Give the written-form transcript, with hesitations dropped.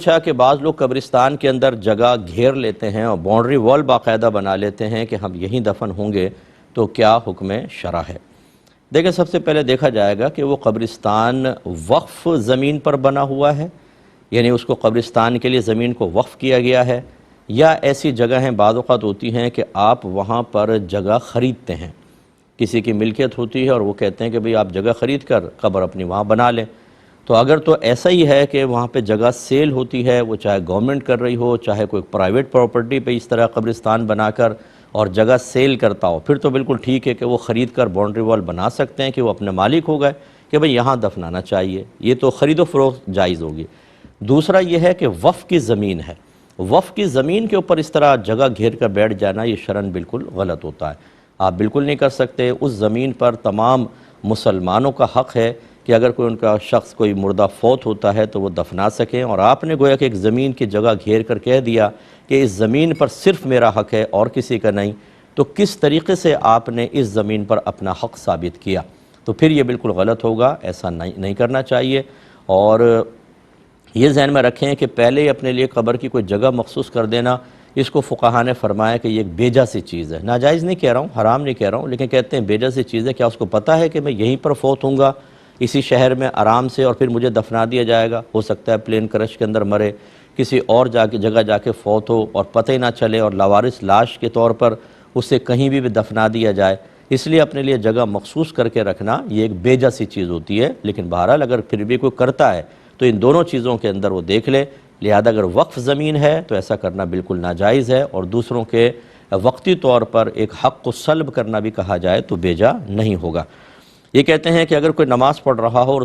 پوچھا کہ بعض لوگ قبرستان کے اندر جگہ گھیر لیتے ہیں اور باؤنڈری وال باقاعدہ بنا لیتے ہیں کہ ہم یہیں دفن ہوں گے، تو کیا حکم شرع ہے؟ دیکھیں، سب سے پہلے دیکھا جائے گا کہ وہ قبرستان وقف زمین پر بنا ہوا ہے، یعنی اس کو قبرستان کے لیے زمین کو وقف کیا گیا ہے، یا ایسی جگہیں بعض اوقات ہوتی ہیں کہ آپ وہاں پر جگہ خریدتے ہیں، کسی کی ملکیت ہوتی ہے اور وہ کہتے ہیں کہ بھئی آپ جگہ خرید کر قبر اپنی وہاں بنا لیں۔ تو اگر تو ایسا ہی ہے کہ وہاں پہ جگہ سیل ہوتی ہے، وہ چاہے گورنمنٹ کر رہی ہو، چاہے کوئی پرائیویٹ پراپرٹی پہ اس طرح قبرستان بنا کر اور جگہ سیل کرتا ہو، پھر تو بالکل ٹھیک ہے کہ وہ خرید کر باؤنڈری وال بنا سکتے ہیں کہ وہ اپنے مالک ہو گئے کہ بھئی یہاں دفنانا چاہیے، یہ تو خرید و فروخت جائز ہوگی۔ دوسرا یہ ہے کہ وقف کی زمین ہے، وقف کی زمین کے اوپر اس طرح جگہ گھیر کر بیٹھ جانا یہ شرعاً بالکل غلط ہوتا ہے، آپ بالکل نہیں کر سکتے۔ اس زمین پر تمام مسلمانوں کا حق ہے کہ اگر کوئی ان کا شخص کوئی مردہ فوت ہوتا ہے تو وہ دفنا سکیں، اور آپ نے گویا کہ ایک زمین کی جگہ گھیر کر کہہ دیا کہ اس زمین پر صرف میرا حق ہے اور کسی کا نہیں، تو کس طریقے سے آپ نے اس زمین پر اپنا حق ثابت کیا؟ تو پھر یہ بالکل غلط ہوگا، ایسا نہیں کرنا چاہیے۔ اور یہ ذہن میں رکھیں کہ پہلے ہی اپنے لیے قبر کی کوئی جگہ مخصوص کر دینا، اس کو فقہاء نے فرمایا کہ یہ ایک بیجا سی چیز ہے، ناجائز نہیں کہہ رہا ہوں، حرام نہیں کہہ رہا ہوں، لیکن کہتے ہیں بیجا سی چیز ہے۔ کیا اس کو پتہ ہے کہ میں یہیں پر فوت ہوں گا اسی شہر میں آرام سے، اور پھر مجھے دفنا دیا جائے گا؟ ہو سکتا ہے پلین کرش کے اندر مرے، کسی اور جگہ جا کے فوت ہو اور پتہ ہی نہ چلے، اور لاوارث لاش کے طور پر اسے کہیں بھی دفنا دیا جائے۔ اس لیے اپنے لیے جگہ مخصوص کر کے رکھنا یہ ایک بیجا سی چیز ہوتی ہے، لیکن بہرحال اگر پھر بھی کوئی کرتا ہے تو ان دونوں چیزوں کے اندر وہ دیکھ لے۔ لہذا اگر وقف زمین ہے تو ایسا کرنا بالکل ناجائز ہے، اور دوسروں کے وقتی طور پر ایک حق کو سلب کرنا بھی کہا جائے تو بیجا نہیں ہوگا۔ یہ کہتے ہیں کہ اگر کوئی نماز پڑھ رہا ہو اور